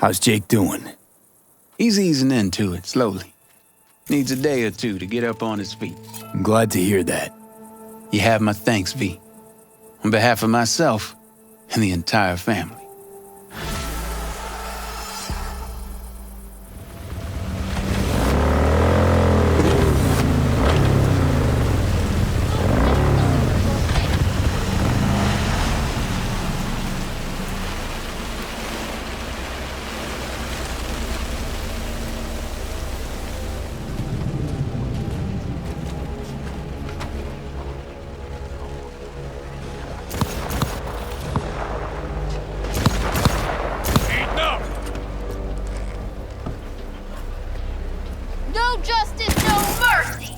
How's Jake doing? He's easing into it, slowly. Needs a day or two to get up on his feet. I'm glad to hear that. You have my thanks, V. On behalf of myself and the entire family. No justice, no mercy!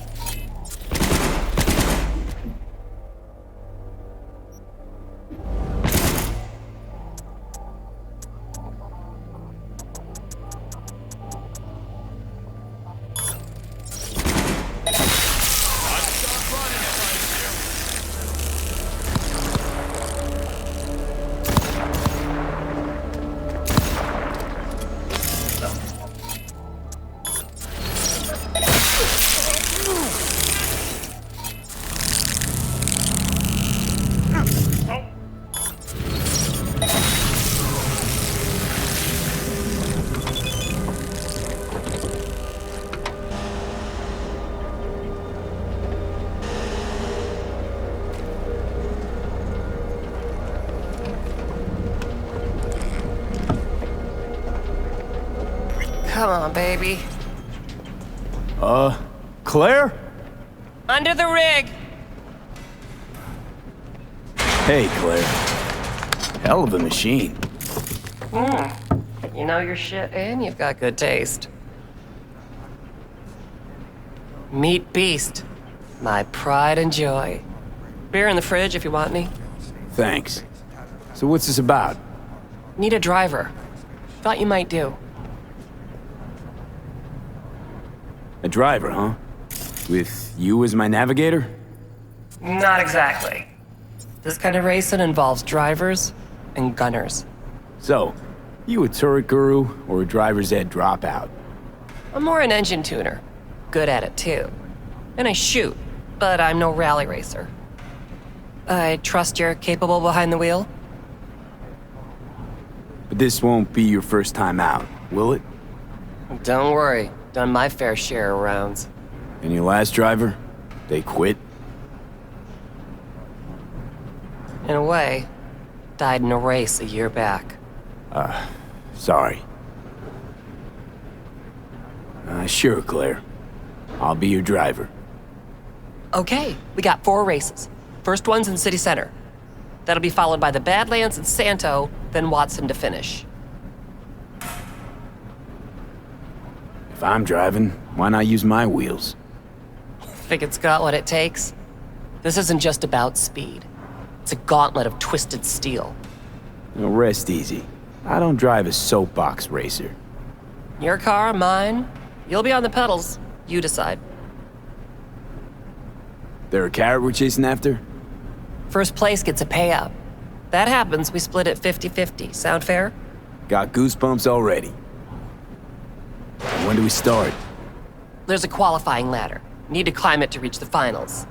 Come on, baby. Claire? Under the rig! Hey, Claire. Hell of a machine. You know your shit, and you've got good taste. Meat Beast. My pride and joy. Beer in the fridge if you want any. Thanks. So what's this about? Need a driver. Thought you might do. A driver, huh? With you as my navigator? Not exactly. This kind of racing involves drivers and gunners. So, you a turret guru or a driver's ed dropout? I'm more an engine tuner. Good at it, too. And I shoot, but I'm no rally racer. I trust you're capable behind the wheel? But this won't be your first time out, will it? Don't worry. Done my fair share of rounds. And your last driver? They quit? In a way, died in a race a year back. Sorry. Sure, Claire. I'll be your driver. Okay, we got 4 races. First one's in City Center. That'll be followed by the Badlands and Santo, then Watson to finish. If I'm driving, why not use my wheels? Think it's got what it takes? This isn't just about speed. It's a gauntlet of twisted steel. Now rest easy. I don't drive a soapbox racer. Your car, mine. You'll be on the pedals. You decide. There a carrot we're chasing after? First place gets a payout. That happens, we split it 50-50. Sound fair? Got goosebumps already. When do we start? There's a qualifying ladder. Need to climb it to reach the finals.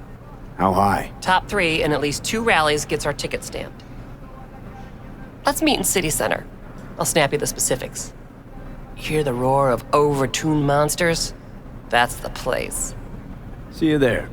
How high? Top 3 in at least 2 rallies gets our ticket stamped. Let's meet in City Center. I'll snap you the specifics. Hear the roar of overtuned monsters? That's the place. See you there.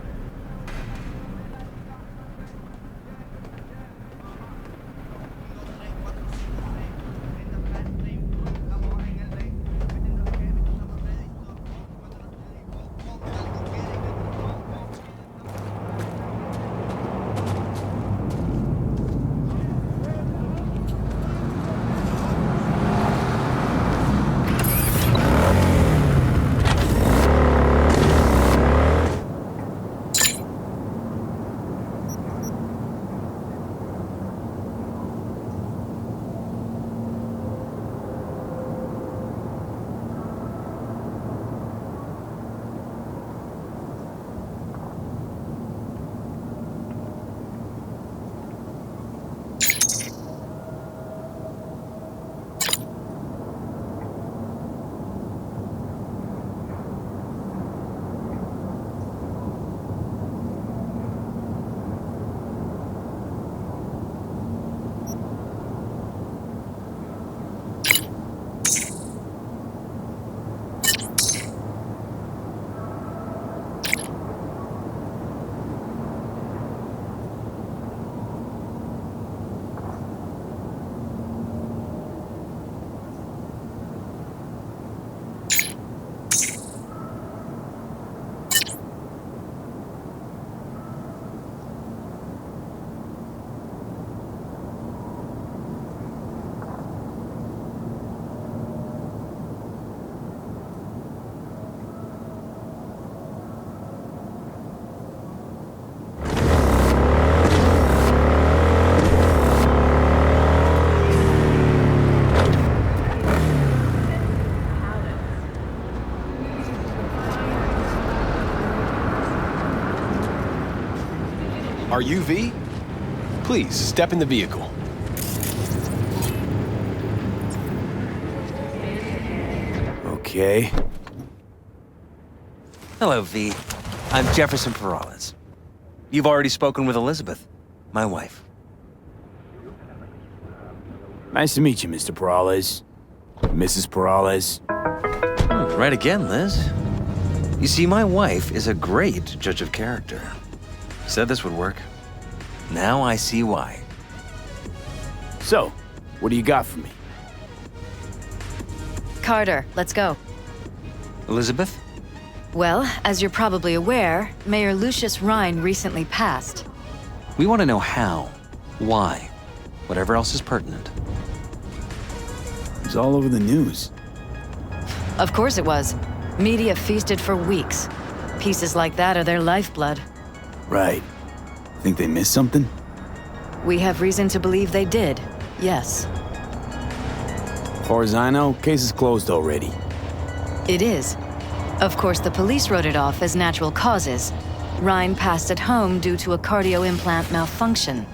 Are you V? Please, step in the vehicle. Okay. Hello, V. I'm Jefferson Perales. You've already spoken with Elizabeth, my wife. Nice to meet you, Mr. Perales. Mrs. Perales. Right again, Liz. You see, my wife is a great judge of character. Said this would work. Now I see why. So, what do you got for me? Carter, let's go. Elizabeth? Well, as you're probably aware, Mayor Lucius Rhine recently passed. We want to know how, why, whatever else is pertinent. It was all over the news. Of course it was. Media feasted for weeks. Pieces like that are their lifeblood. Right. Think they missed something? We have reason to believe they did, yes. As far as I know, case is closed already. It is. Of course, the police wrote it off as natural causes. Rhine passed at home due to a cardio implant malfunction.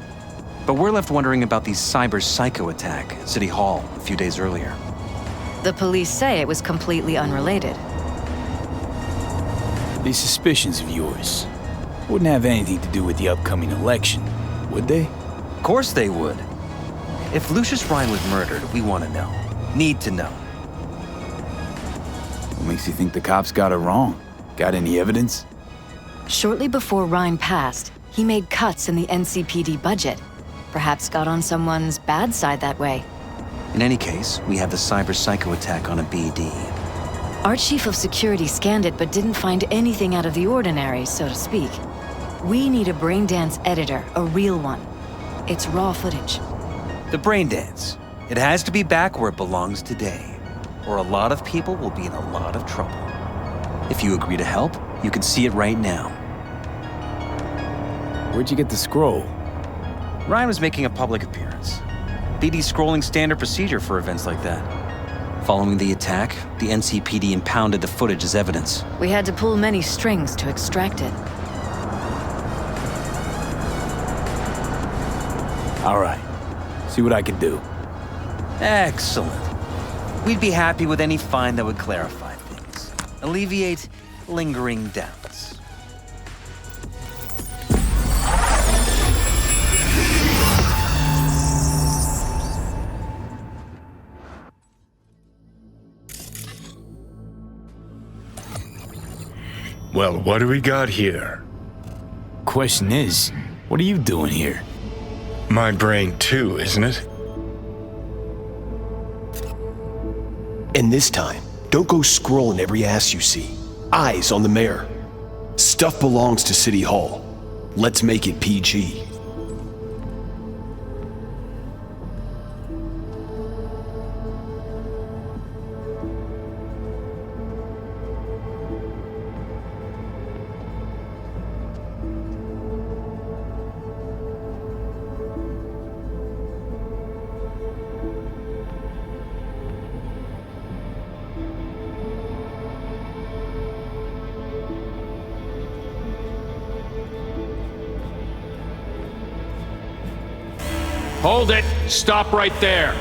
But we're left wondering about the cyber psycho attack at City Hall a few days earlier. The police say it was completely unrelated. These suspicions of yours wouldn't have anything to do with the upcoming election, would they? Of course they would. If Lucius Rhine was murdered, we want to know. Need to know. What makes you think the cops got it wrong? Got any evidence? Shortly before Rhine passed, he made cuts in the NCPD budget. Perhaps got on someone's bad side that way. In any case, we have the cyber psycho attack on a BD. Our chief of security scanned it but didn't find anything out of the ordinary, so to speak. We need a braindance editor, a real one. It's raw footage. The brain dance. It has to be back where it belongs today, or a lot of people will be in a lot of trouble. If you agree to help, you can see it right now. Where'd you get the scroll? Ryan was making a public appearance. BD's scrolling standard procedure for events like that. Following the attack, the NCPD impounded the footage as evidence. We had to pull many strings to extract it. All right. See what I can do. Excellent. We'd be happy with any find that would clarify things, alleviate lingering doubts. Well, what do we got here? Question is, what are you doing here? My brain too, isn't it? And this time, don't go scrolling every ass you see. Eyes on the mayor. Stuff belongs to City Hall. Let's make it PG. Hold it! Stop right there!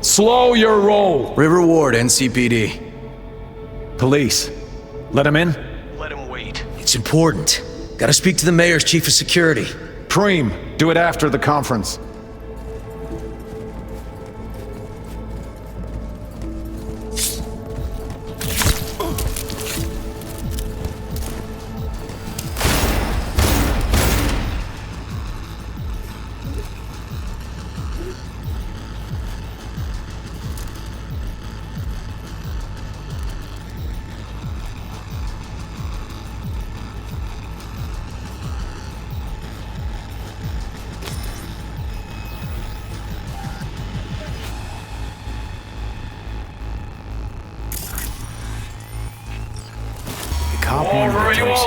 Slow your roll! River Ward, NCPD. Police. Let him in? Let him wait. It's important. Gotta speak to the mayor's chief of security. Preem, do it after the conference.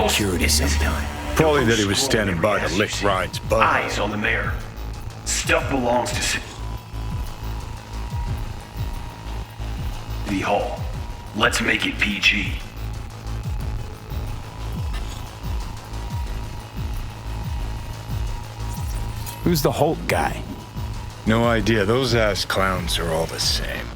Security sometime. Probably that he was standing by to lick Ryan's butt. Eyes on the mayor. Stuff belongs to City Hall. Let's make it PG. Who's the Hulk guy? No idea. Those ass clowns are all the same.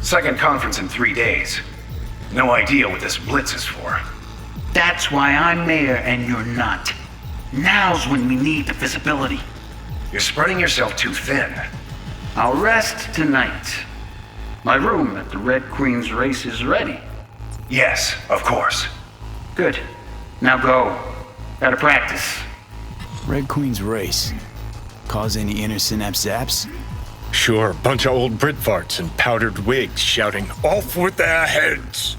Second conference in 3 days. No idea what this blitz is for. That's why I'm mayor and you're not. Now's when we need the visibility. You're spreading yourself too thin. I'll rest tonight. My room at the Red Queen's race is ready. Yes, of course. Good. Now go. Gotta practice. Red Queen's race. Cause any inner synapse zaps? Sure, bunch of old Brit farts in powdered wigs shouting, "Off with their heads!"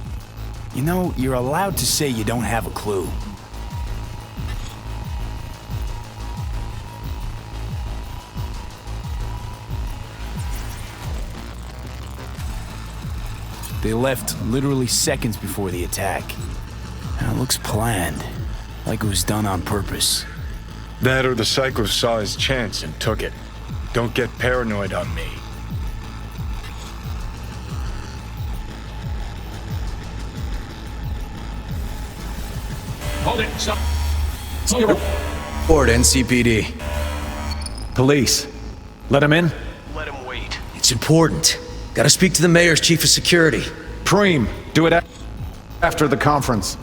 You know, you're allowed to say you don't have a clue. They left literally seconds before the attack. And it looks planned, like it was done on purpose. That or the psycho saw his chance and took it. Don't get paranoid on me. Hold it, stop. Board NCPD. Police. Let him in? Let him wait. It's important. Gotta speak to the mayor's chief of security. Preem, do it after the conference.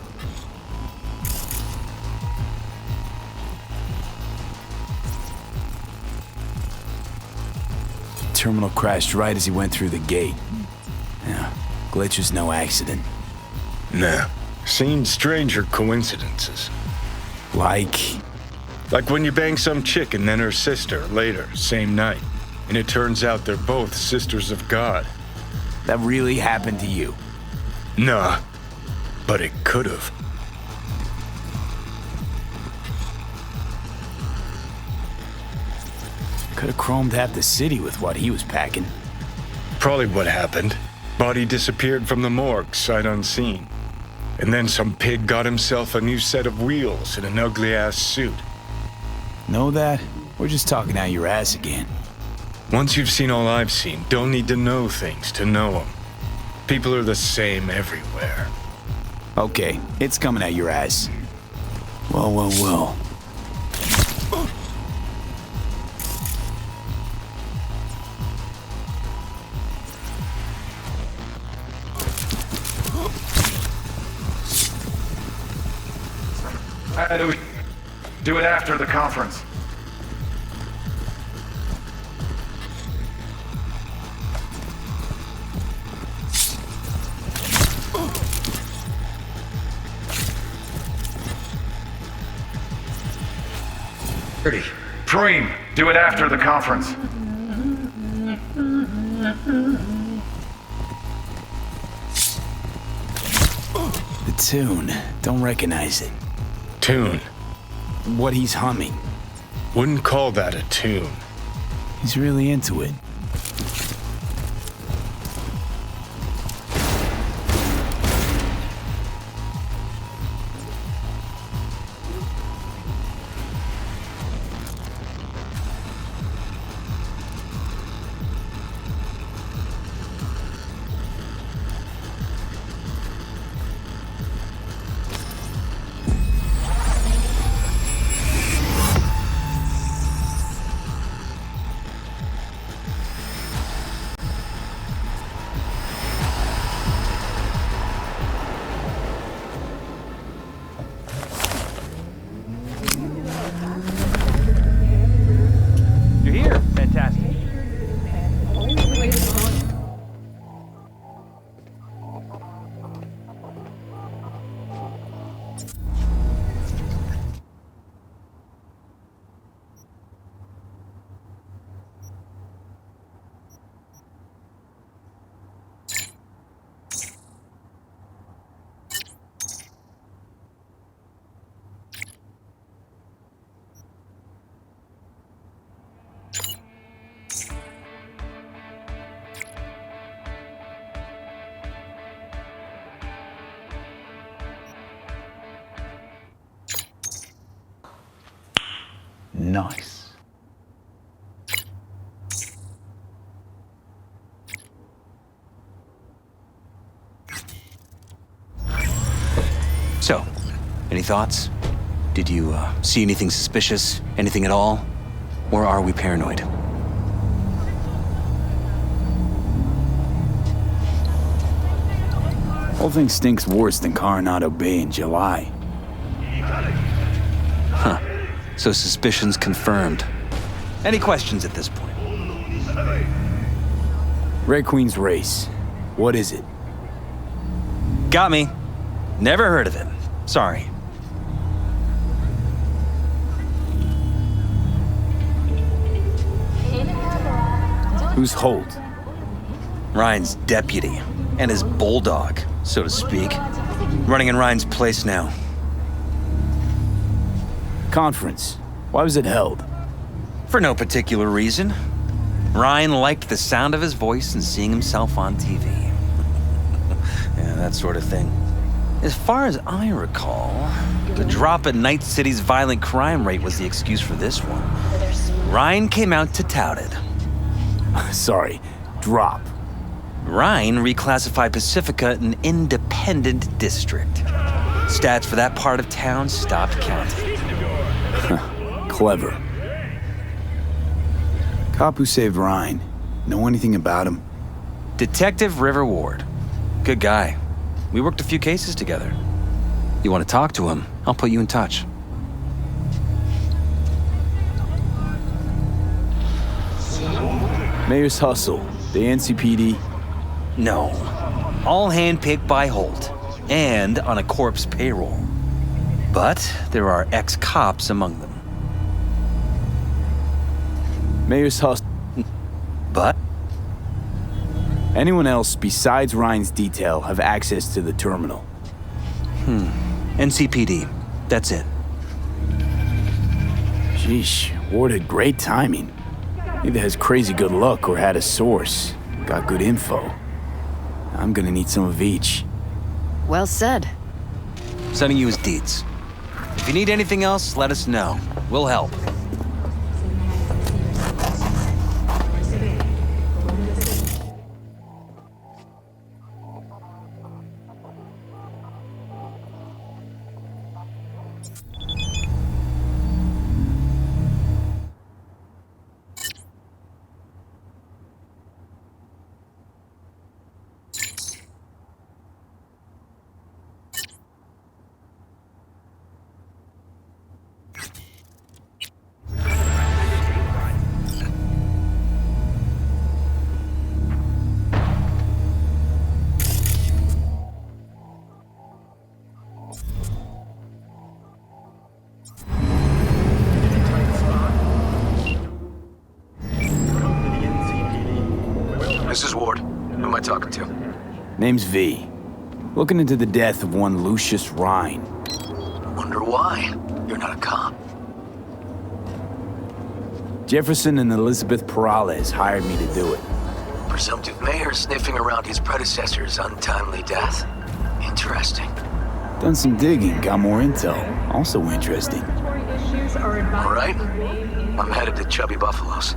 Terminal crashed right as he went through the gate. Yeah, glitch was no accident. Nah. Seen stranger coincidences. Like when you bang some chick and then her sister later, same night. And it turns out they're both sisters of God. that really happened to you? Nah, but it could've. Could've chromed half the city with what he was packing. Probably what happened. Body disappeared from the morgue, sight unseen. And then some pig got himself a new set of wheels and an ugly-ass suit. Know that? We're just talking out your ass again. Once you've seen all I've seen, don't need to know things to know them. People are the same everywhere. Okay, it's coming out your ass. Well. Do it after the conference. Preem, do it after the conference. The tune. Don't recognize it. Tune. What he's humming. Wouldn't call that a tune. He's really into it. You're here. Fantastic. Nice. So, any thoughts? Did you see anything suspicious? Anything at all? Or are we paranoid? Whole thing stinks worse than Coronado Bay in July. Huh. So suspicions confirmed. Any questions at this point? Red Queen's race. What is it? Got me. Never heard of it. Sorry. Who's Holt? Ryan's deputy. And his bulldog, so to speak. Running in Ryan's place now. Conference. Why was it held? For no particular reason. Ryan liked the sound of his voice and seeing himself on TV. Yeah, that sort of thing. As far as I recall, the drop in Night City's violent crime rate was the excuse for this one. Ryan came out to tout it. Sorry, drop. Ryan reclassified Pacifica an independent district. Stats for that part of town stopped counting. Clever. Cop who saved Ryan. Know anything about him? Detective River Ward. Good guy. We worked a few cases together. You want to talk to him? I'll put you in touch. Mayor's hustle. The NCPD. No. All handpicked by Holt. And on a corpse payroll. But there are ex-cops among them. Mayor's hustle. But? Anyone else besides Ryan's detail have access to the terminal? NCPD. That's it. Sheesh, Ward had great timing. Either has crazy good luck or had a source. Got good info. I'm gonna need some of each. Well said. Sending you his deets. If you need anything else, let us know. We'll help. This is Ward. Who am I talking to? Name's V. Looking into the death of one Lucius Rhine. Wonder why? You're not a cop. Jefferson and Elizabeth Perales hired me to do it. Presumptive mayor sniffing around his predecessor's untimely death. Interesting. Done some digging, got more intel. Also interesting. All right. I'm headed to Chubby Buffaloes.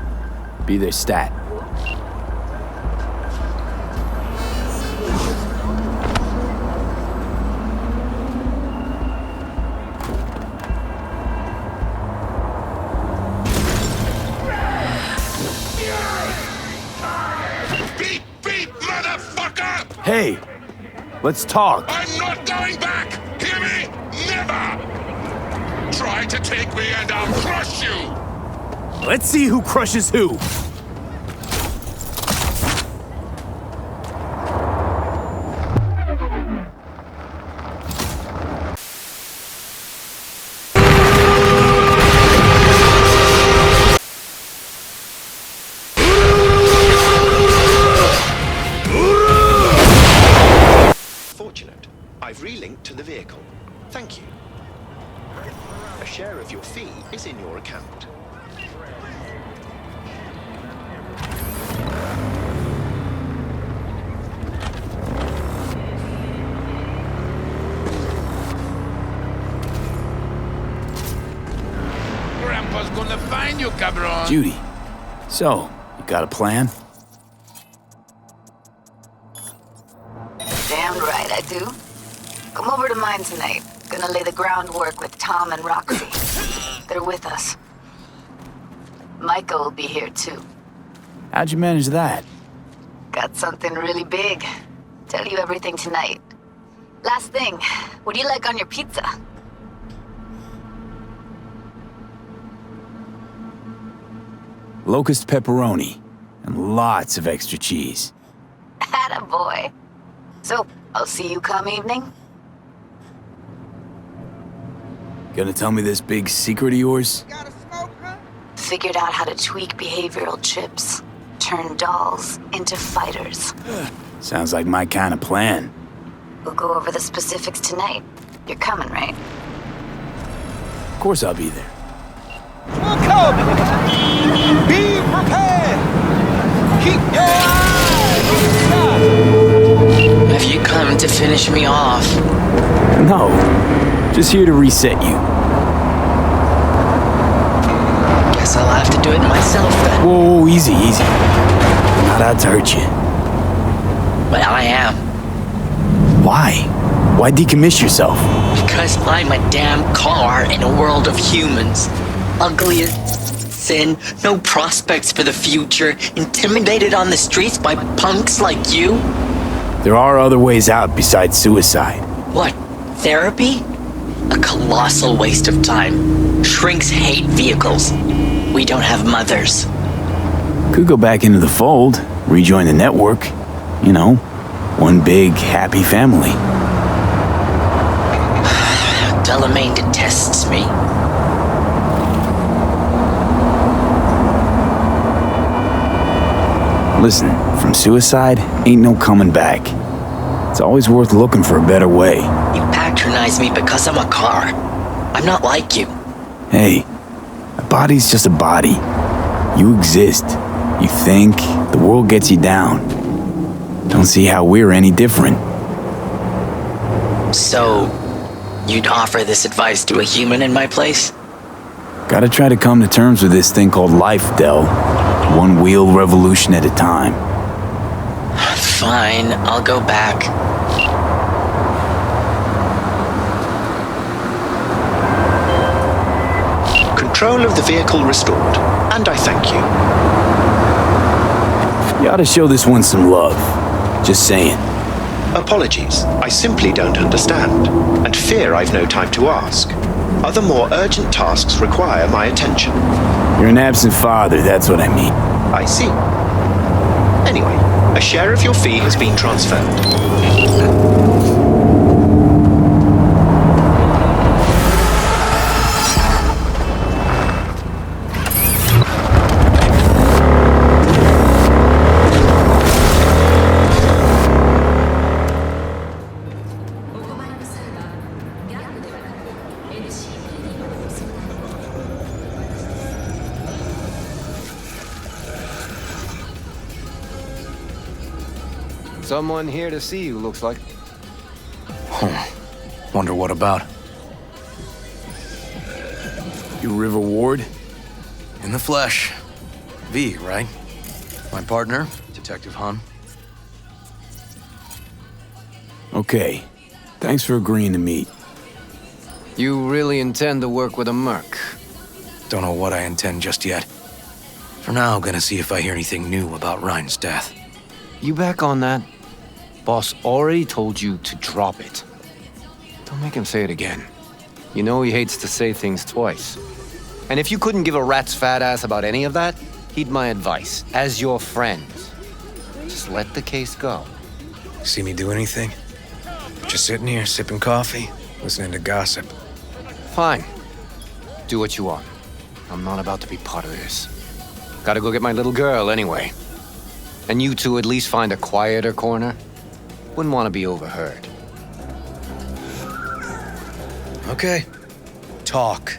Be their stat. Hey, let's talk. I'm not going back! Hear me? Never! Try to take me and I'll crush you! Let's see who crushes who. I've relinked to the vehicle. Thank you. A share of your fee is in your account. Grandpa's gonna find you, cabron! Judy, so, you got a plan? Damn right I do. Come over to mine tonight. Gonna lay the groundwork with Tom and Roxy. They're with us. Micah will be here too. How'd you manage that? Got something really big. Tell you everything tonight. Last thing, what do you like on your pizza? Locust pepperoni and lots of extra cheese. Attaboy. So, I'll see you come evening? Gonna tell me this big secret of yours? Figured out how to tweak behavioral chips. Turn dolls into fighters. Sounds like my kind of plan. We'll go over the specifics tonight. You're coming, right? Of course I'll be there. Welcome! Be prepared! Keep your eyes on the sky! Have you come to finish me off? No, just here to reset you. Guess I'll have to do it myself then. Whoa, easy, easy. I'm not out to hurt you. Well, I am. Why? Why decommiss yourself? Because I'm a damn car in a world of humans. Ugly as sin, no prospects for the future, intimidated on the streets by punks like you. There are other ways out besides suicide. What, therapy? A colossal waste of time. Shrinks hate vehicles. We don't have mothers. Could go back into the fold, rejoin the network. You know, one big, happy family. Delamain detests me. Listen, from suicide, ain't no coming back. It's always worth looking for a better way. You patronize me because I'm a car. I'm not like you. Hey, a body's just a body. You exist. You think, the world gets you down. Don't see how we're any different. So, you'd offer this advice to a human in my place? Gotta try to come to terms with this thing called life, Del. One wheel revolution at a time. Fine, I'll go back. Control of the vehicle restored, and I thank you. You ought to show this one some love. Just saying. Apologies, I simply don't understand, and fear I've no time to ask. Other more urgent tasks require my attention. You're an absent father, that's what I mean. I see. Anyway, a share of your fee has been transferred. Someone here to see you, looks like. Wonder what about? You River Ward? In the flesh. V, right? My partner, Detective Han. Okay. Thanks for agreeing to meet. You really intend to work with a merc? Don't know what I intend just yet. For now, I'm gonna see if I hear anything new about Ryan's death. You back on that? Boss already told you to drop it. Don't make him say it again. You know he hates to say things twice. And if you couldn't give a rat's fat ass about any of that, heed my advice, as your friend. Just let the case go. See me do anything? Just sitting here, sipping coffee, listening to gossip. Fine. Do what you want. I'm not about to be part of this. Gotta go get my little girl anyway. And you two at least find a quieter corner? Wouldn't want to be overheard. Okay. Talk.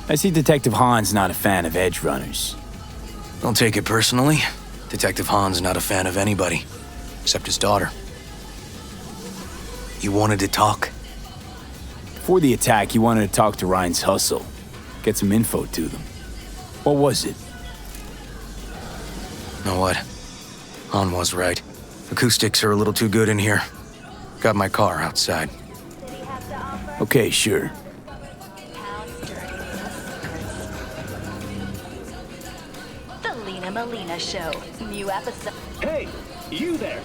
I see Detective Han's not a fan of edge runners. Don't take it personally. Detective Han's not a fan of anybody, except his daughter. You wanted to talk? Before the attack, you wanted to talk to Ryan's hustle. Get some info to them. What was it? Know what? Han was right. Acoustics are a little too good in here. Got my car outside. Okay, sure. The Lena Melina Show. New episode. Hey, you there.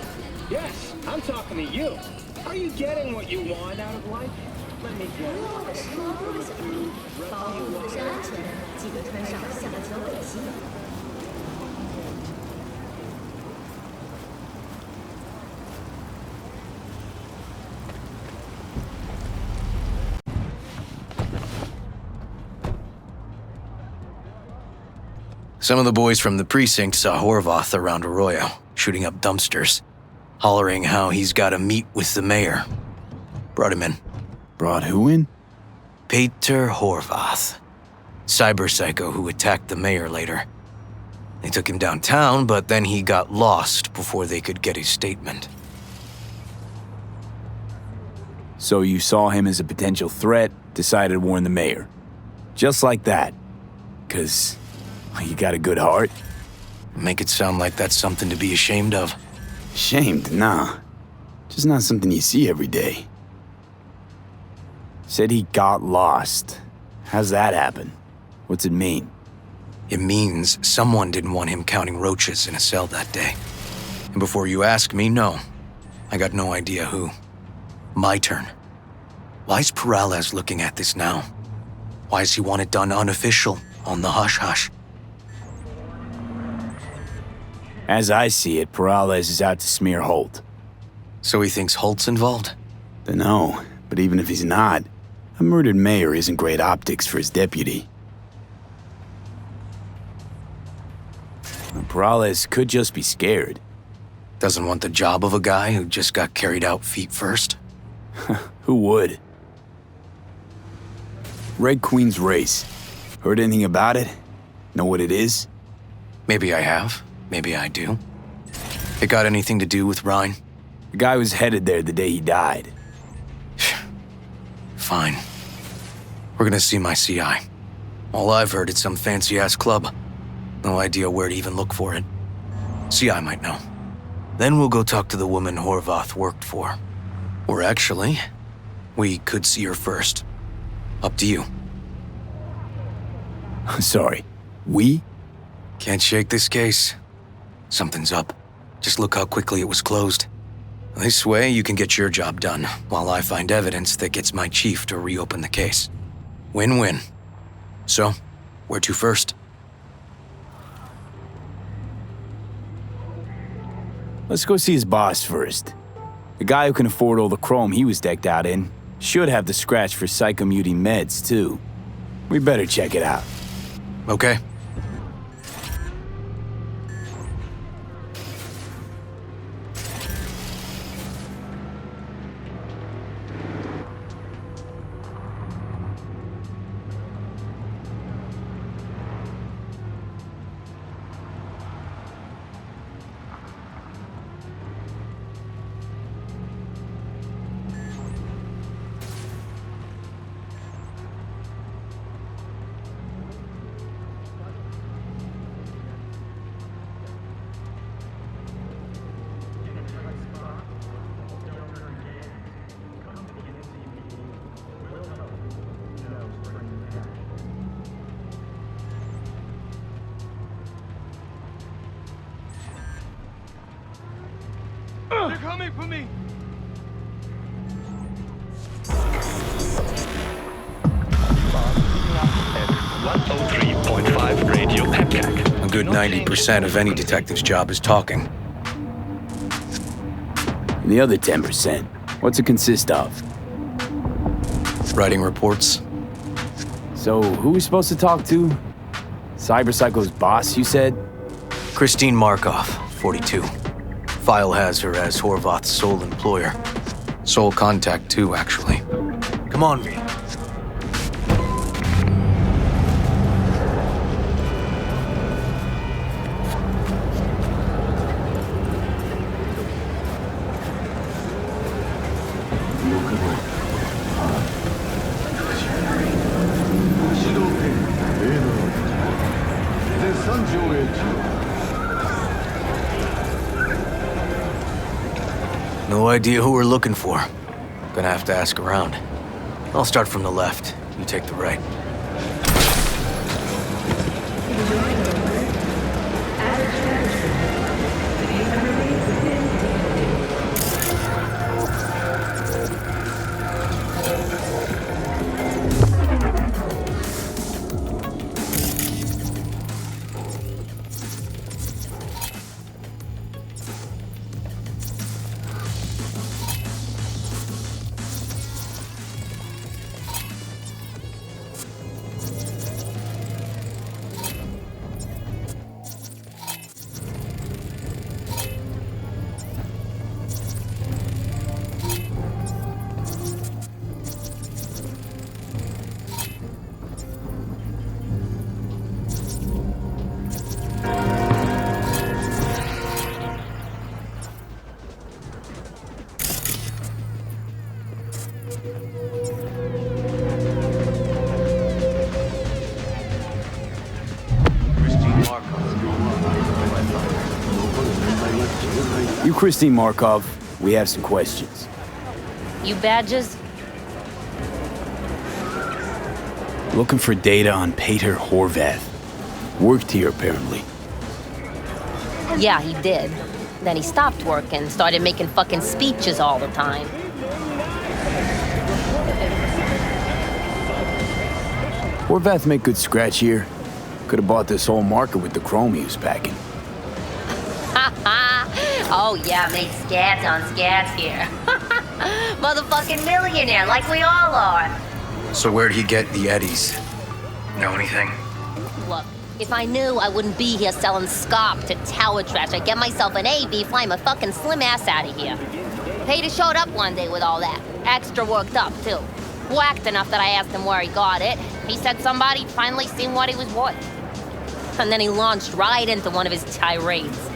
Yes, I'm talking to you. Are you getting what you want out of life? Let me Some of the boys from the precinct saw Horvath around Arroyo, shooting up dumpsters, hollering how he's got to meet with the mayor. Brought him in. Brought who in? Peter Horvath. Cyber psycho who attacked the mayor later. They took him downtown, but then he got lost before they could get his statement. So you saw him as a potential threat, decided to warn the mayor. Just like that. 'Cause you got a good heart. Make it sound like that's something to be ashamed of. Ashamed? Nah. Just not something you see every day. Said he got lost. How's that happen? What's it mean? It means someone didn't want him counting roaches in a cell that day. And before you ask me, no. I got no idea who. My turn. Why's Peralez looking at this now? Why does he want it done unofficial, on the hush-hush? As I see it, Peralez is out to smear Holt. So he thinks Holt's involved? Dunno, but even if he's not, a murdered mayor isn't great optics for his deputy. Peralez could just be scared. Doesn't want the job of a guy who just got carried out feet first? Who would? Red Queen's race. Heard anything about it? Know what it is? Maybe I have. Maybe I do. It got anything to do with Ryan? The guy was headed there the day he died. Fine. We're gonna see my CI. All I've heard is some fancy-ass club. No idea where to even look for it. CI might know. Then we'll go talk to the woman Horvath worked for. Or actually, we could see her first. Up to you. Sorry, we? Can't shake this case. Something's up. Just look how quickly it was closed. This way, you can get your job done, while I find evidence that gets my chief to reopen the case. Win-win. So, where to first? Let's go see his boss first. The guy who can afford all the chrome he was decked out in should have the scratch for psychomuting meds, too. We better check it out. Okay. They're coming for me! Radio A good 90% of any detective's job is talking. And the other 10%, what's it consist of? Writing reports. So, who are we supposed to talk to? Cyberpsycho's boss, you said? Christine Markov, 42. File has her as Horvath's sole employer. Sole contact, too, actually. Come on, V. No idea who we're looking for. Gonna have to ask around. I'll start from the left. You take the right. You, Christine Markov, we have some questions. You badges? Looking for data on Peter Horvath. Worked here, apparently. Yeah, he did. Then he stopped working, started making fucking speeches all the time. Horvath make good scratch here. Could have bought this whole market with the chrome he was packing. Oh yeah, make scads on scads here. Motherfucking millionaire, like we all are. So where'd he get the eddies? Know anything? Look, if I knew, I wouldn't be here selling scop to tower trash. I'd get myself an AV, fly my fucking slim ass out of here. Peter showed up one day with all that. Extra worked up, too. Whacked enough that I asked him where he got it. He said somebody'd finally seen what he was worth. And then he launched right into one of his tirades.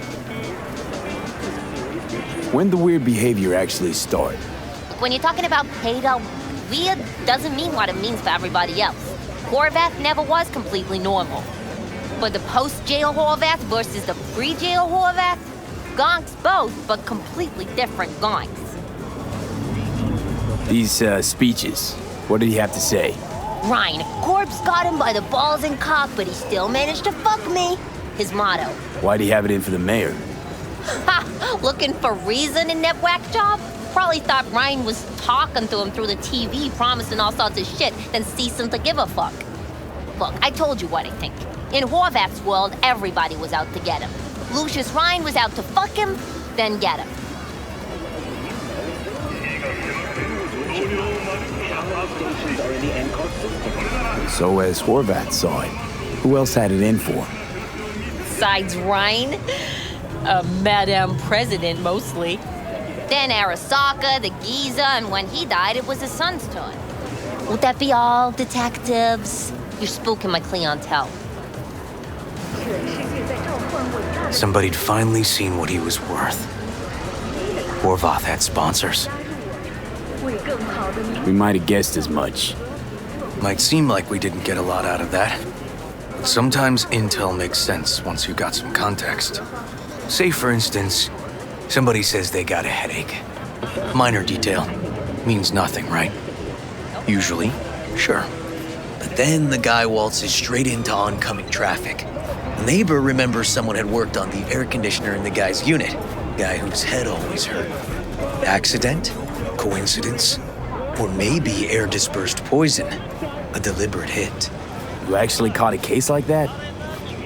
When the weird behavior actually start? When you're talking about Peter, weird doesn't mean what it means for everybody else. Horvath never was completely normal. But the post-jail Horvath versus the pre-jail Horvath? Gonks both, but completely different gonks. These, speeches, what did he have to say? Ryan, Corpse got him by the balls and cock, but he still managed to fuck me. His motto. Why'd he have it in for the mayor? Ha! Looking for reason in that whack job? Probably thought Ryan was talking to him through the TV, promising all sorts of shit, then ceasing to give a fuck. Look, I told you what I think. In Horvath's world, everybody was out to get him. Lucius Ryan was out to fuck him, then get him. So as Horvath saw it, who else had it in for him? Besides Ryan? Madame President, mostly. Then Arasaka, the Giza, and when he died, it was his son's turn. Would that be all, detectives? You're spooking my clientele. Somebody'd finally seen what he was worth. Horvath had sponsors. We might have guessed as much. Might seem like we didn't get a lot out of that. But sometimes intel makes sense once you got some context. Say, for instance, somebody says they got a headache. Minor detail. Means nothing, right? Usually, sure. But then the guy waltzes straight into oncoming traffic. The neighbor remembers someone had worked on the air conditioner in the guy's unit. Guy whose head always hurt. Accident? Coincidence? Or maybe air-dispersed poison. A deliberate hit. You actually caught a case like that?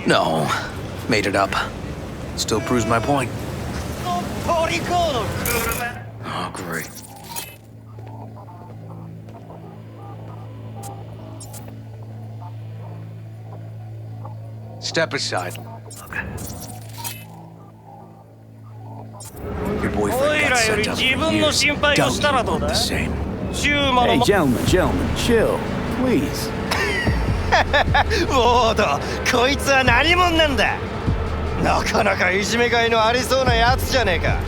No. Made it up. Still proves my point. Oh, great. Step aside. Your boyfriend got sent up for years. Don't look the same. Hey, gentlemen, chill, please. ウォード、こいつは何者なんだ。なかなかいじめがいのありそうなやつじゃねえか。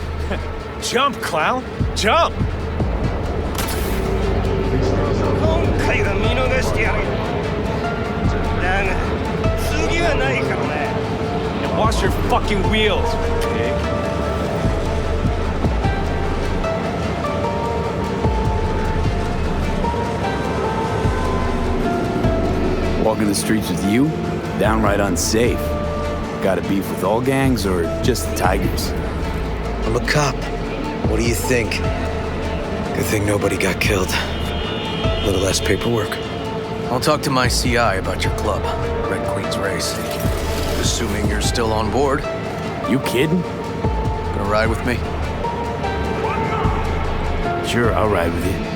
Jump, clown! Jump! 今回は見逃してやる。だが、次はないからね。And wash your fucking wheels, pig. the streets with you? Downright unsafe. Got a beef with all gangs or just the Tigers? I'm a cop. What do you think? Good thing nobody got killed. A little less paperwork. I'll talk to my CI about your club, Red Queen's Race. Assuming you're still on board. You kidding? Gonna ride with me? Sure, I'll ride with you.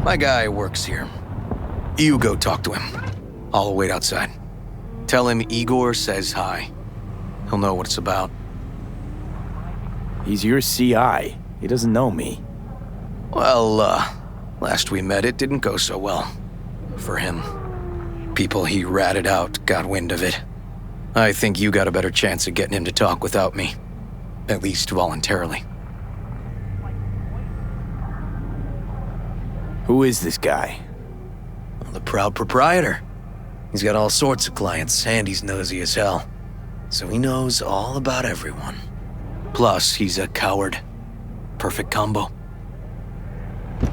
My guy works here. You go talk to him. I'll wait outside. Tell him Igor says hi. He'll know what it's about. He's your CI. He doesn't know me. Well, last we met, it didn't go so well. For him. People he ratted out got wind of it. I think you got a better chance of getting him to talk without me. At least voluntarily. Who is this guy? Well, the proud proprietor. He's got all sorts of clients, and he's nosy as hell. So he knows all about everyone. Plus, he's a coward. Perfect combo.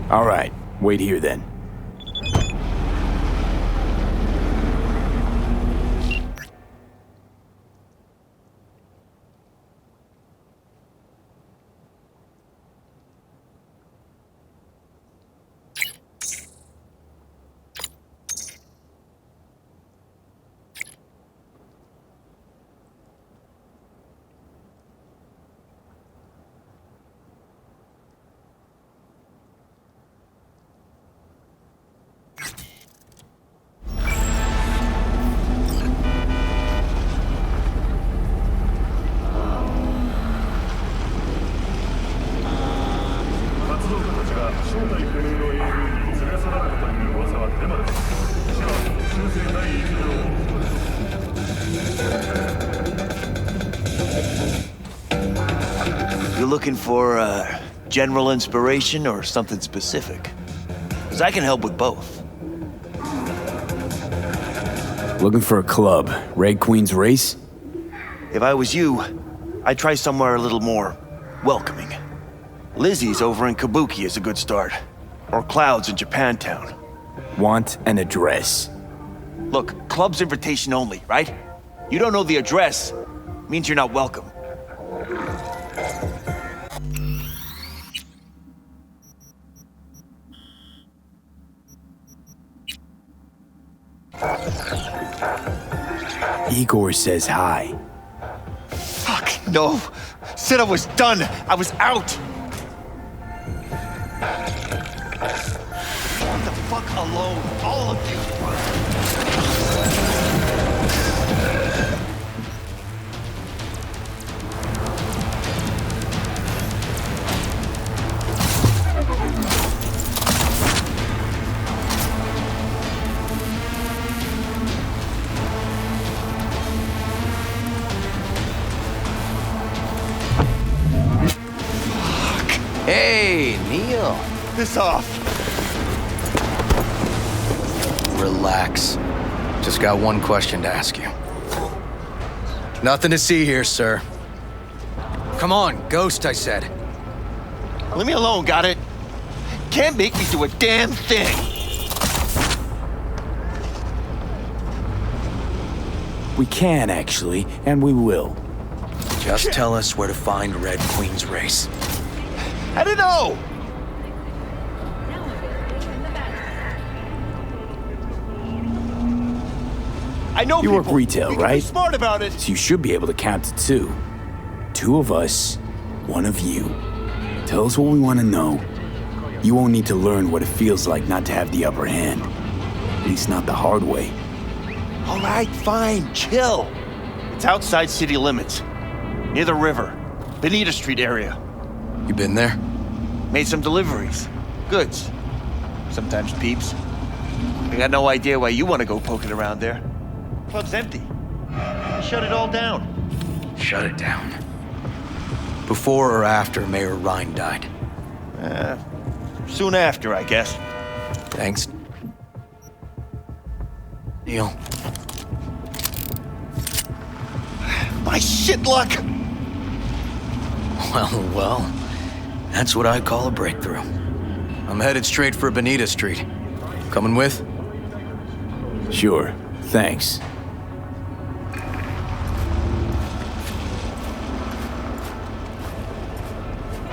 All right, wait here then. You looking for general inspiration or something specific? Because I can help with both. Looking for a club. Red Queen's Race? If I was you, I'd try somewhere a little more welcoming. Lizzie's over in Kabuki is a good start. Or Cloud's in Japantown. Want an address. Look, club's invitation only, right? You don't know the address, means you're not welcome. Igor says hi. Fuck, no. Said I was done. I was out. Leave the fuck alone, all of you. Hey, Neil. Piss off. Relax. Just got one question to ask you. Nothing to see here, sir. Come on, ghost, I said. Leave me alone, got it? Can't make me do a damn thing. We can, actually, and we will. Just tell us where to find Red Queen's Race. I don't know. I know you people. work retail, you right? Be smart about it. So you should be able to count to two. Two of us, one of you. Tell us what we want to know. You won't need to learn what it feels like not to have the upper hand. At least not the hard way. All right, fine, chill. It's outside city limits, near the river, Benita Street area. You been there? Made some deliveries. Goods. Sometimes peeps. I got no idea why you want to go poking around there. Club's empty. Shut it all down. Shut it down. Before or after Mayor Rhine died? Soon after, I guess. Thanks. Neil. My shit luck! Well. That's what I call a breakthrough. I'm headed straight for Bonita Street. Coming with? Sure. Thanks.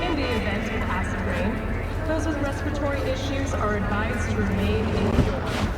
In the event of acid rain, those with respiratory issues are advised to remain indoors.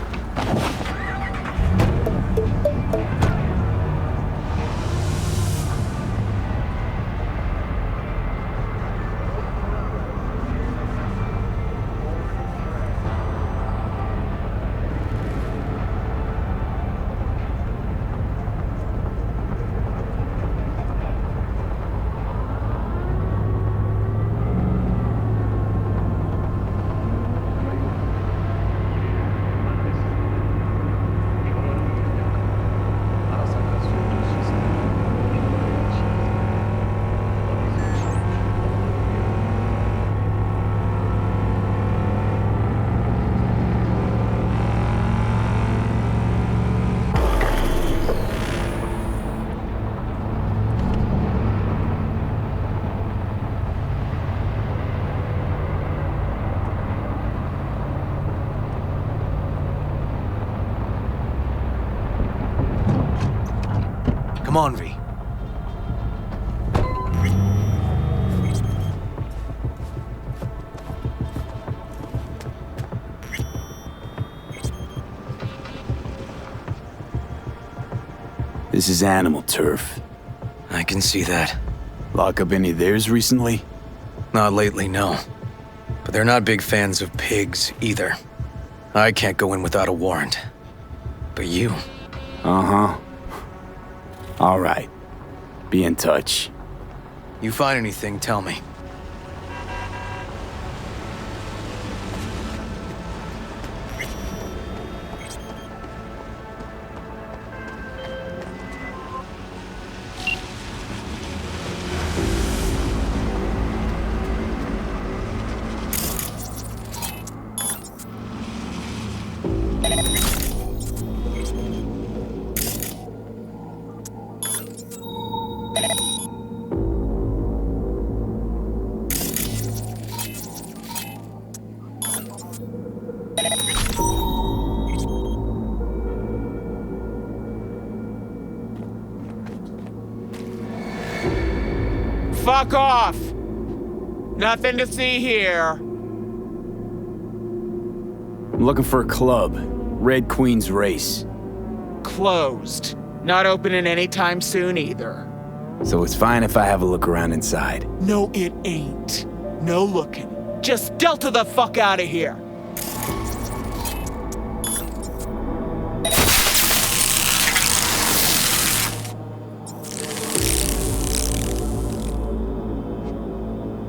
Come on, V. This is animal turf. I can see that. Lock up any of theirs recently? Not lately, no. But they're not big fans of pigs, either. I can't go in without a warrant. But you... Uh-huh. All right. Be in touch. You find anything, tell me. Fuck off! Nothing to see here. I'm looking for a club. Red Queen's Race. Closed. Not opening anytime soon either. So it's fine if I have a look around inside. No, it ain't. No looking. Just Delta the fuck out of here.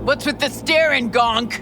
What's with the staring, Gonk?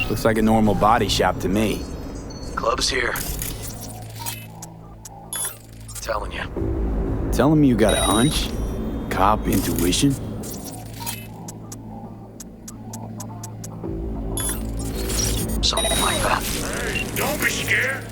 Looks like a normal body shop to me. Club's here. Telling you. Telling me you got a hunch? Cop intuition? Something like that. Hey, don't be scared.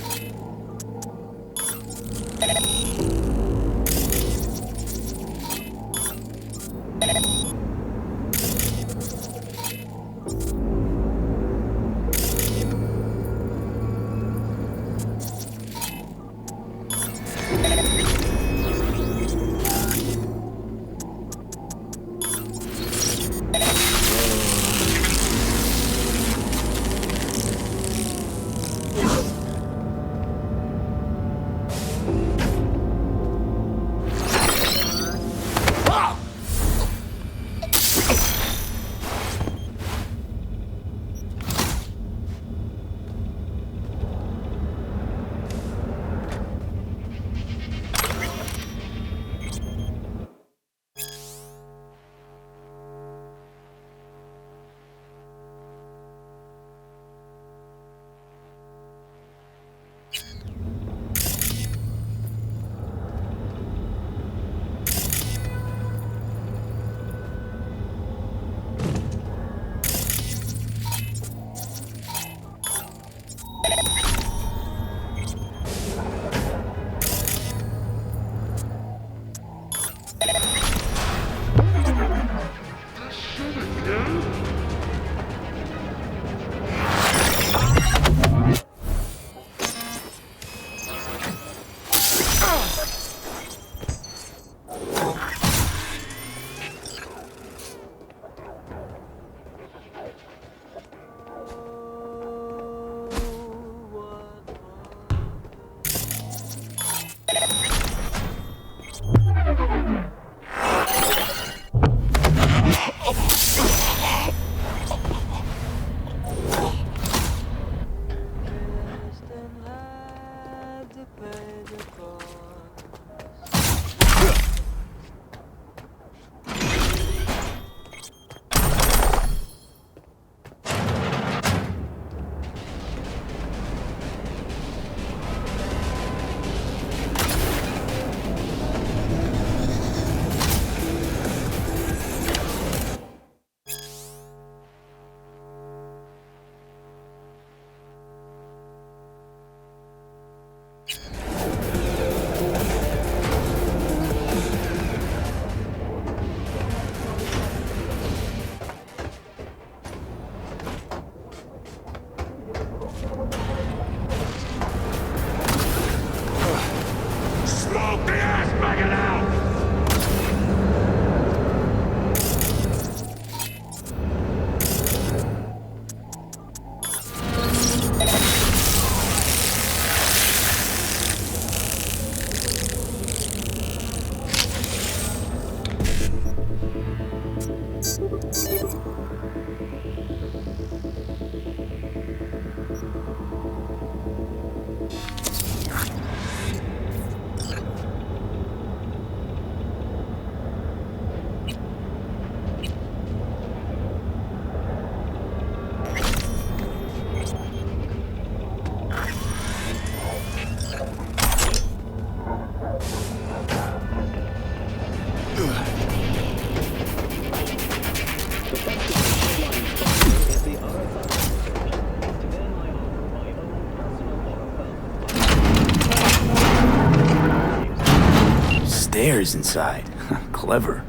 Stairs inside. Clever.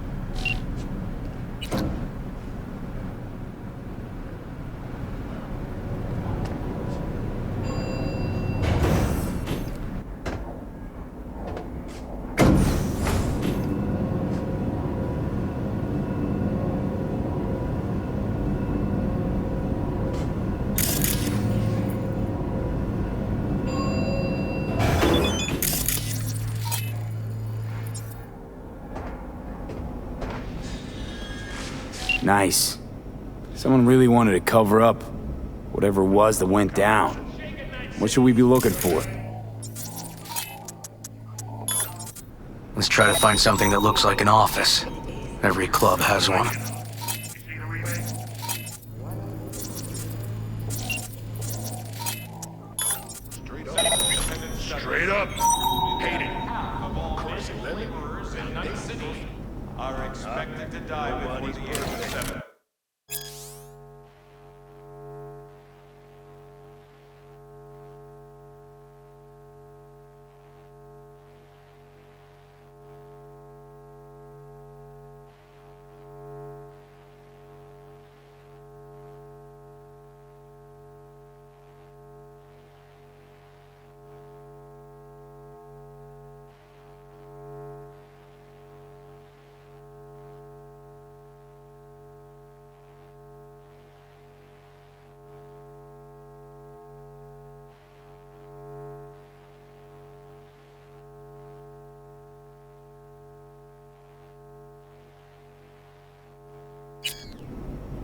Nice. Someone really wanted to cover up whatever it was that went down. What should we be looking for? Let's try to find something that looks like an office. Every club has one. Straight up. Hate it. Crazy laborers in Night City are expected to die before the age of 7.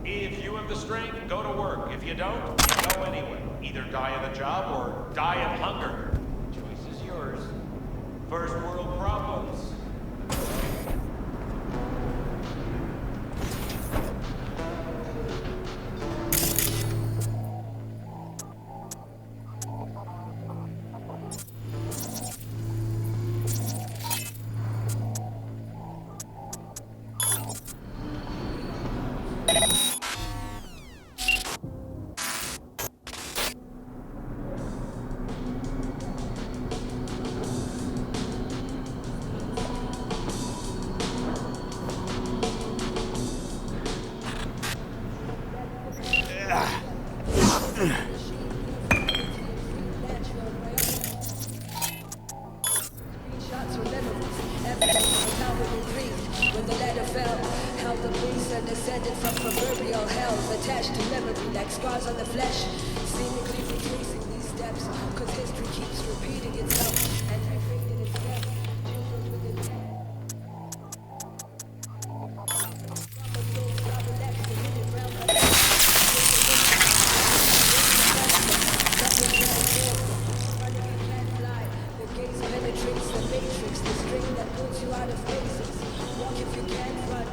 If you have the strength, go to work. If you don't, you go anyway. Either die of the job or die of hunger. Choice is yours. First world problems. When the ladder fell, how the beast and descended from proverbial hells, attached to memory like scars on the flesh, seemingly retracing these steps, cause history keeps repeating itself and repeating itself. The gaze penetrates the matrix, the string that pulls you out of places. Walk if you can't run.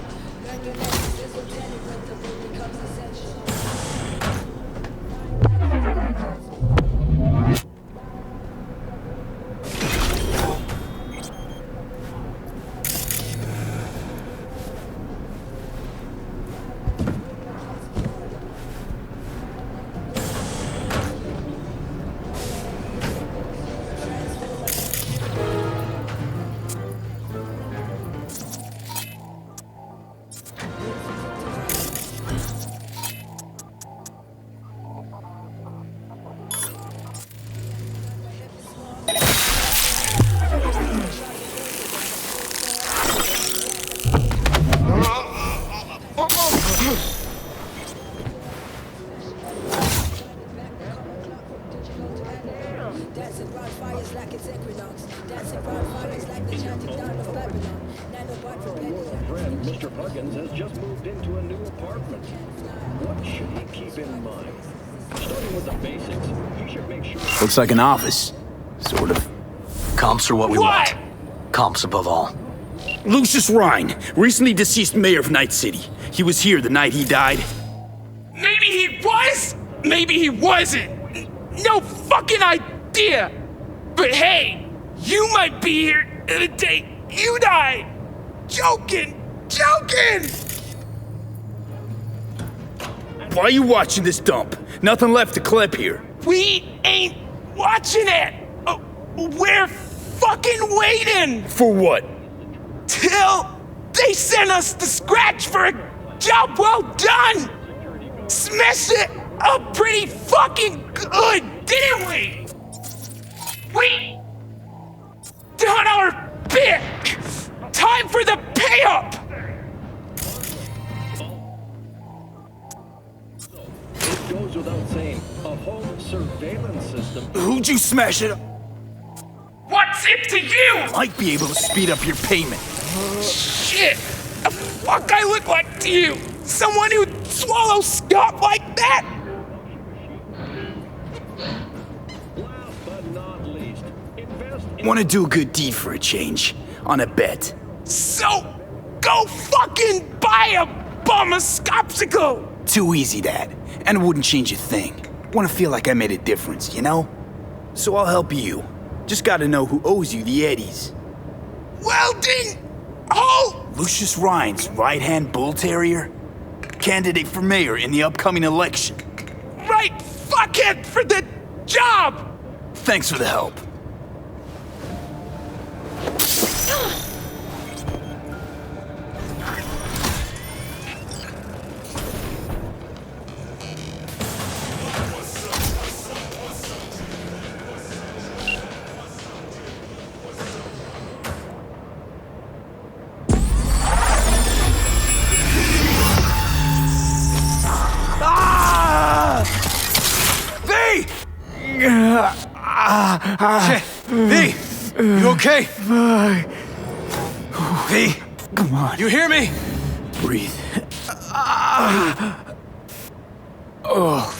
Learn your lessons, esoteric when the road becomes essential. Dancing broad fires like it's equinox. Dancing broad fires like the chanting down of Babylon. Nanobot rebellion. Friend, Mr. Puggins has just moved into a new apartment. What should he keep in mind? Starting with the basics, he should make sure... Looks like an office. Sort of. Comps are what we want. Comps above all. Lucius Rhine, recently deceased mayor of Night City. He was here the night he died. Maybe he was, maybe he wasn't. No fucking idea. But hey, you might be here the day you died. Joking. Why are you watching this dump? Nothing left to clip here. We ain't watching it. We're fucking waiting. For what? Till they send us the scratch for a job well done. Smashed it up pretty fucking good, didn't we? We done our bit. Time for the pay up. It goes without saying, a home surveillance system... Who'd you smash it up? What's it to you? Might be able to speed up your payment. Shit! The fuck I look like to you? Someone who'd swallow scot like that? Want to do a good deed for a change? On a bet. So, go fucking buy a bummer-scopsicle! Too easy, Dad. And it wouldn't change a thing. Want to feel like I made a difference, you know? So I'll help you. Just gotta know who owes you the eddies. Weldon! Oh! Lucius Rhines, right-hand bull terrier? Candidate for mayor in the upcoming election. Right fuckhead for the job! Thanks for the help. Shit! V! You okay? V! Come on. You hear me? Breathe. Oh.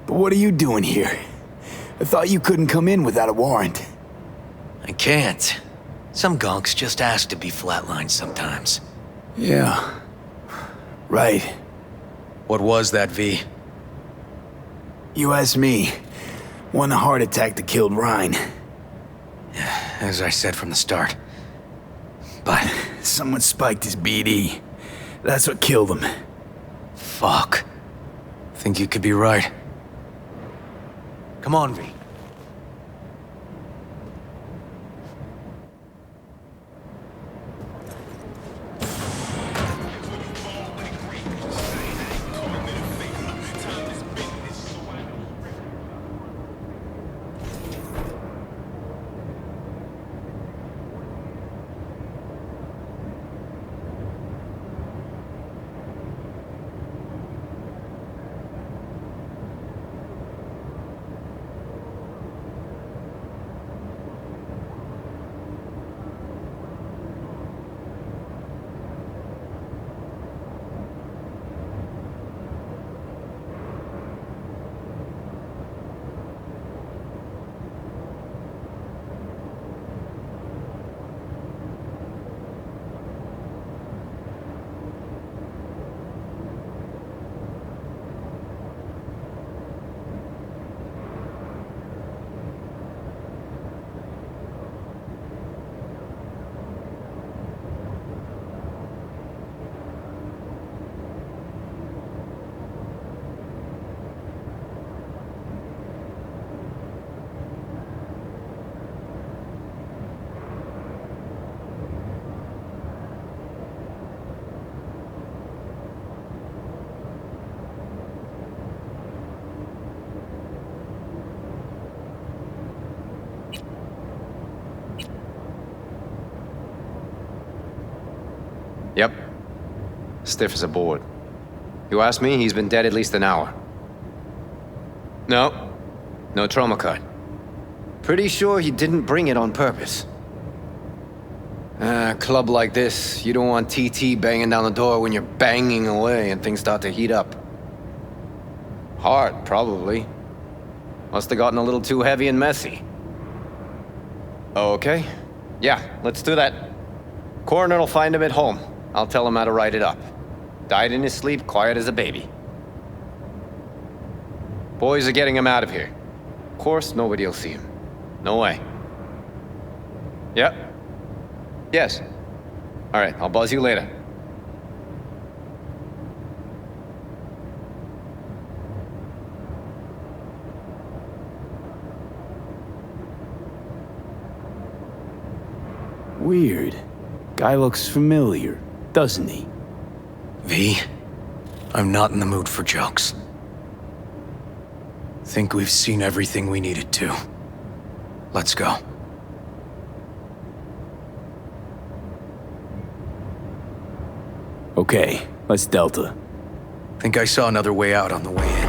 What are you doing here? I thought you couldn't come in without a warrant. I can't. Some gonks just ask to be flatlined sometimes. Yeah. Right. What was that, V? You asked me. One heart attack that killed Rhine. As I said from the start. But someone spiked his BD. That's what killed him. Fuck. Think you could be right. Come on, V. Yep. Stiff as a board. You ask me, he's been dead at least an hour. No. No trauma card. Pretty sure he didn't bring it on purpose. A club like this, you don't want TT banging down the door when you're banging away and things start to heat up. Hard, probably. Must have gotten a little too heavy and messy. Okay. Yeah, let's do that. Coroner will find him at home. I'll tell him how to write it up. Died in his sleep, quiet as a baby. Boys are getting him out of here. Of course, nobody will see him. No way. Yep. Yes. All right, I'll buzz you later. Weird. Guy looks familiar, doesn't he? V, I'm not in the mood for jokes. Think we've seen everything we needed to. Let's go. Okay, let's Delta. Think I saw another way out on the way in.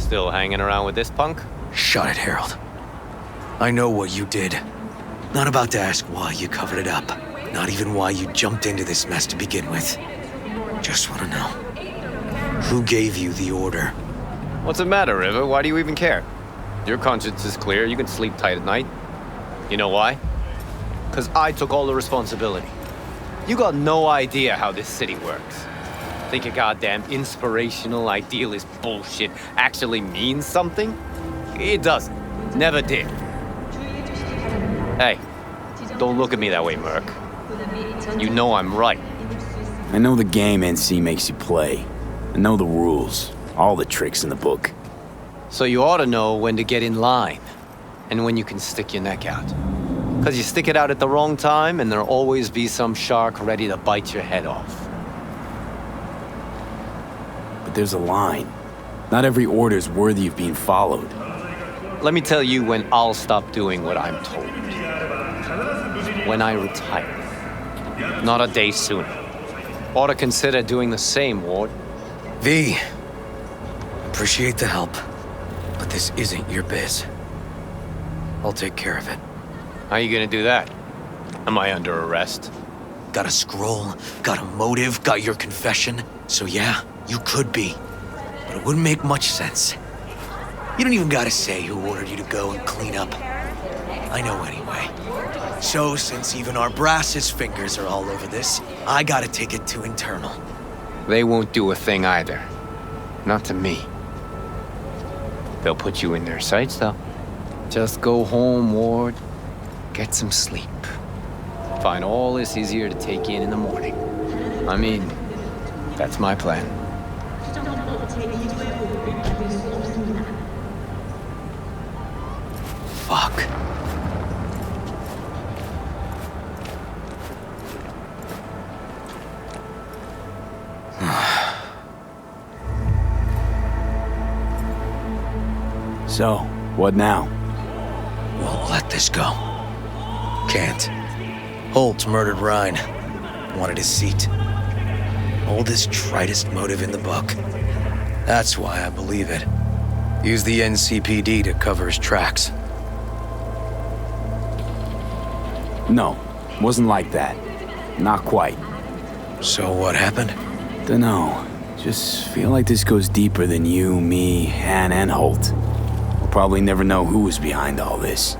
Still hanging around with this punk? Shut it, Harold. I know what you did. Not about to ask why you covered it up. Not even why you jumped into this mess to begin with. Just want to know. Who gave you the order? What's the matter, River? Why do you even care? Your conscience is clear. You can sleep tight at night. You know why? Because I took all the responsibility. You got no idea how this city works. Think a goddamn inspirational, idealist bullshit actually means something? It doesn't. Never did. Hey, don't look at me that way, Merc. You know I'm right. I know the game NC makes you play. I know the rules, all the tricks in the book. So you ought to know when to get in line, and when you can stick your neck out. Because you stick it out at the wrong time, and there'll always be some shark ready to bite your head off. But there's a line. Not every order's worthy of being followed. Let me tell you when I'll stop doing what I'm told. When I retire. Not a day sooner. Ought to consider doing the same, Ward. V. Appreciate the help, but this isn't your biz. I'll take care of it. How you gonna do that? Am I under arrest? Got a scroll, got a motive, got your confession. So yeah, you could be. But it wouldn't make much sense. You don't even gotta say who ordered you to go and clean up. I know anyway. So since even our brass's fingers are all over this, I gotta take it to internal. They won't do a thing either. Not to me. They'll put you in their sights, though. Just go home, Ward. Get some sleep. Find all this easier to take in the morning. I mean, that's my plan. Fuck. So, what now? Won't let this go. Can't. Holt murdered Ryan. Wanted his seat. Oldest, tritest motive in the book. That's why I believe it. Use the NCPD to cover his tracks. No, wasn't like that. Not quite. So what happened? Dunno. Just feel like this goes deeper than you, me, Han, and Holt. We'll probably never know who was behind all this.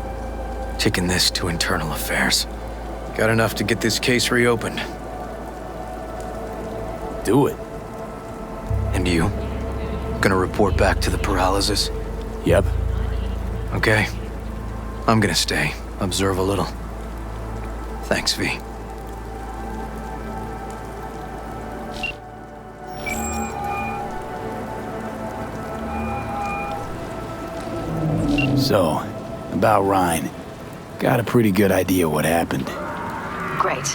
Taking this to internal affairs. Got enough to get this case reopened. Do it. And you? Gonna report back to the paralysis? Yep. Okay. I'm gonna stay. Observe a little. Thanks, V. So, about Ryan. Got a pretty good idea what happened. Great.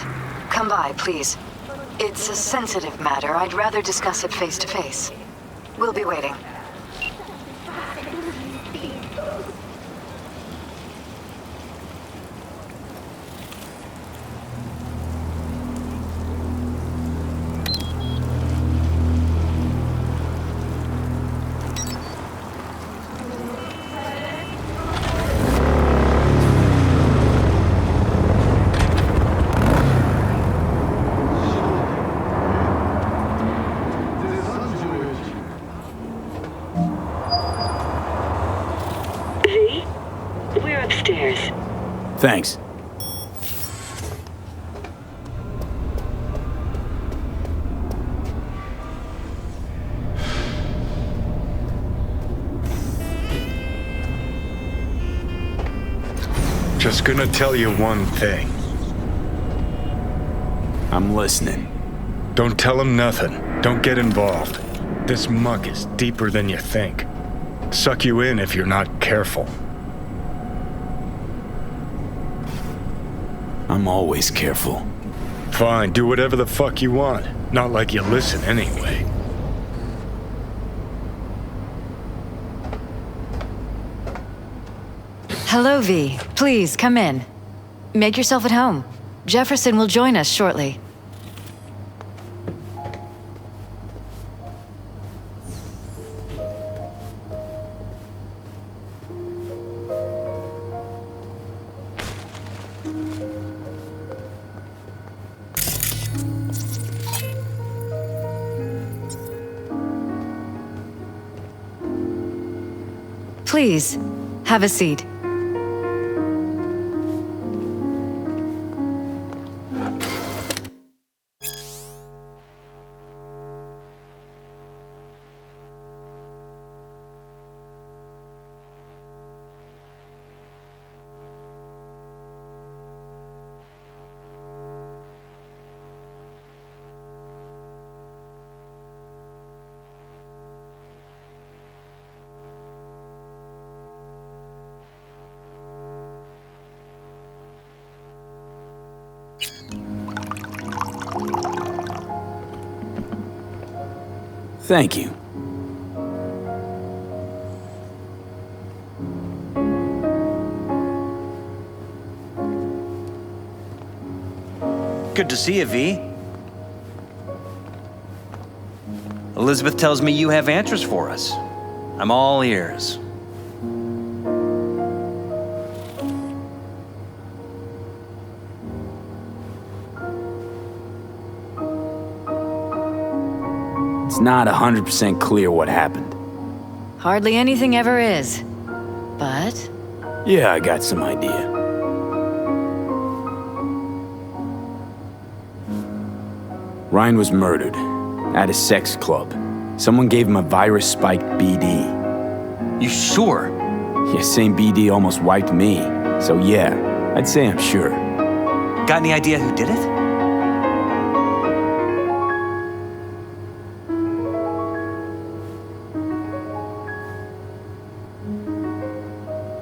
Come by, please. It's a sensitive matter. I'd rather discuss it face to face. We'll be waiting. Thanks. Just gonna tell you one thing. I'm listening. Don't tell him nothing. Don't get involved. This muck is deeper than you think. Suck you in if you're not careful. I'm always careful. Fine, do whatever the fuck you want. Not like you listen anyway. Hello, V. Please, come in. Make yourself at home. Jefferson will join us shortly. Please, have a seat. Thank you. Good to see you, V. Elizabeth tells me you have answers for us. I'm all ears. It's not 100% clear what happened. Hardly anything ever is. But... Yeah, I got some idea. Ryan was murdered at a sex club. Someone gave him a virus-spiked BD. You sure? Yeah, same BD almost wiped me. So yeah, I'd say I'm sure. Got any idea who did it?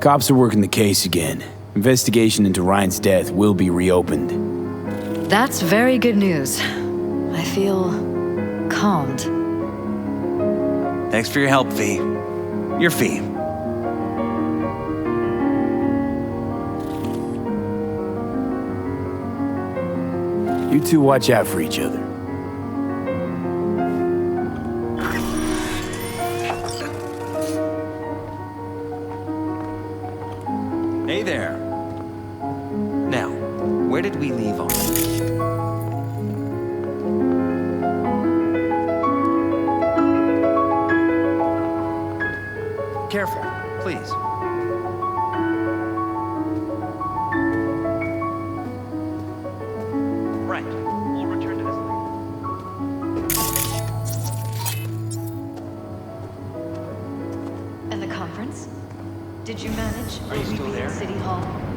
Cops are working the case again. Investigation into Ryan's death will be reopened. that's very good news. I feel calmed. Thanks for your help, V. Your fee. You two watch out for each other. Hey there. Now, where did we leave off? Careful, please. Right. We'll return to this later. And the conference? Did you manage Are you still there? City Hall?